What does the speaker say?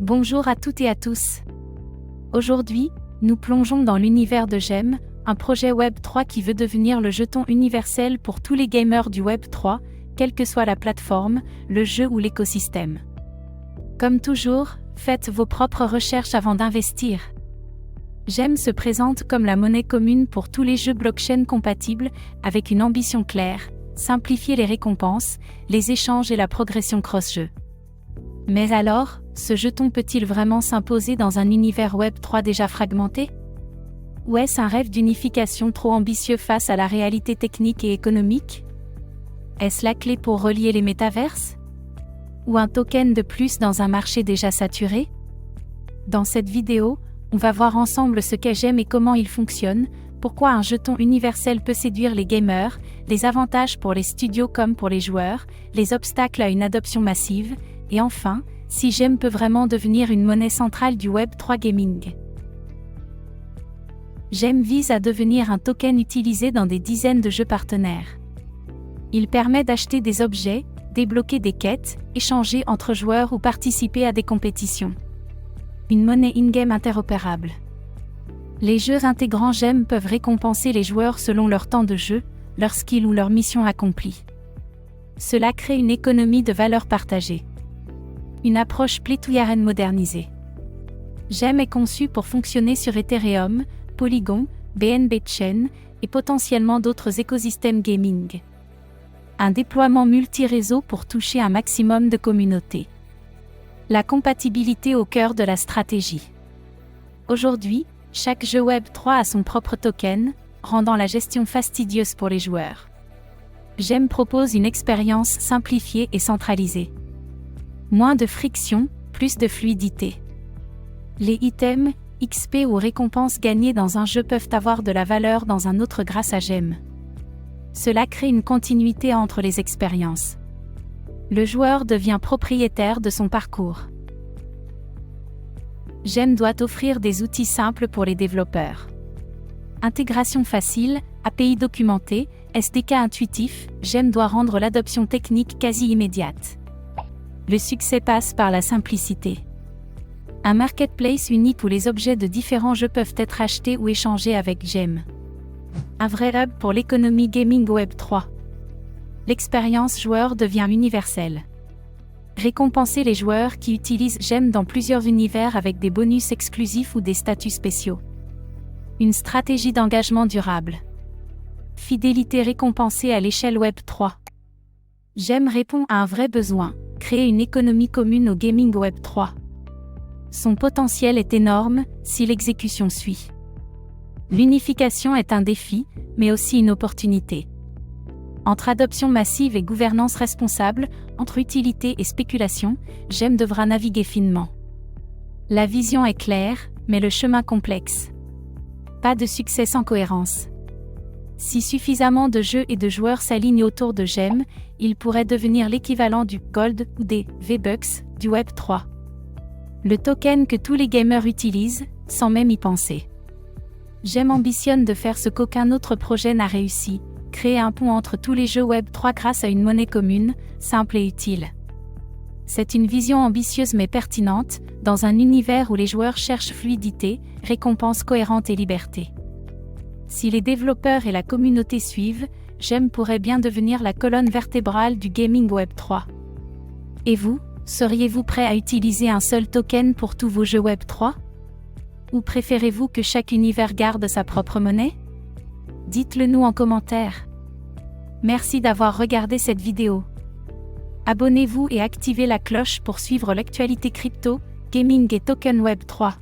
Bonjour à toutes et à tous. Aujourd'hui, nous plongeons dans l'univers de GEM, un projet Web3 qui veut devenir le jeton universel pour tous les gamers du Web3, quelle que soit la plateforme, le jeu ou l'écosystème. Comme toujours, faites vos propres recherches avant d'investir. GEM se présente comme la monnaie commune pour tous les jeux blockchain compatibles, avec une ambition claire, simplifier les récompenses, les échanges et la progression cross-jeu. Mais alors, ce jeton peut-il vraiment s'imposer dans un univers Web3 déjà fragmenté? Ou est-ce un rêve d'unification trop ambitieux face à la réalité technique et économique? Est-ce la clé pour relier les métaverses? Ou un token de plus dans un marché déjà saturé? Dans cette vidéo, on va voir ensemble ce qu'est GEM et comment il fonctionne, pourquoi un jeton universel peut séduire les gamers, les avantages pour les studios comme pour les joueurs, les obstacles à une adoption massive, et enfin, si GEM peut vraiment devenir une monnaie centrale du Web3 gaming. GEM vise à devenir un token utilisé dans des dizaines de jeux partenaires. Il permet d'acheter des objets, débloquer des quêtes, échanger entre joueurs ou participer à des compétitions. Une monnaie in-game interopérable. Les jeux intégrant GEM peuvent récompenser les joueurs selon leur temps de jeu, leur skill ou leur mission accomplie. Cela crée une économie de valeur partagée. Une approche play-to-earn modernisée. GEM est conçu pour fonctionner sur Ethereum, Polygon, BNB Chain et potentiellement d'autres écosystèmes gaming. Un déploiement multi-réseau pour toucher un maximum de communautés. La compatibilité au cœur de la stratégie. Aujourd'hui, chaque jeu Web3 a son propre token, rendant la gestion fastidieuse pour les joueurs. GEM propose une expérience simplifiée et centralisée. Moins de friction, plus de fluidité. Les items, XP ou récompenses gagnées dans un jeu peuvent avoir de la valeur dans un autre grâce à GEM. Cela crée une continuité entre les expériences. Le joueur devient propriétaire de son parcours. GEM doit offrir des outils simples pour les développeurs. Intégration facile, API documentée, SDK intuitif, GEM doit rendre l'adoption technique quasi immédiate. Le succès passe par la simplicité. Un marketplace unique où les objets de différents jeux peuvent être achetés ou échangés avec GEM. Un vrai hub pour l'économie gaming Web3. L'expérience joueur devient universelle. Récompenser les joueurs qui utilisent GEM dans plusieurs univers avec des bonus exclusifs ou des statuts spéciaux. Une stratégie d'engagement durable. Fidélité récompensée à l'échelle Web3. GEM répond à un vrai besoin, créer une économie commune au gaming Web3. Son potentiel est énorme, si l'exécution suit. L'unification est un défi, mais aussi une opportunité. Entre adoption massive et gouvernance responsable, entre utilité et spéculation, GEM devra naviguer finement. La vision est claire, mais le chemin complexe. Pas de succès sans cohérence. Si suffisamment de jeux et de joueurs s'alignent autour de GEM, il pourrait devenir l'équivalent du Gold ou des V-Bucks du Web3. Le token que tous les gamers utilisent, sans même y penser. GEM ambitionne de faire ce qu'aucun autre projet n'a réussi, créer un pont entre tous les jeux Web3 grâce à une monnaie commune, simple et utile. C'est une vision ambitieuse mais pertinente, dans un univers où les joueurs cherchent fluidité, récompenses cohérentes et liberté. Si les développeurs et la communauté suivent, GEM pourrait bien devenir la colonne vertébrale du gaming Web3. Et vous, seriez-vous prêt à utiliser un seul token pour tous vos jeux Web3? Ou préférez-vous que chaque univers garde sa propre monnaie? Dites-le nous en commentaire. Merci d'avoir regardé cette vidéo. Abonnez-vous et activez la cloche pour suivre l'actualité crypto, gaming et token Web3.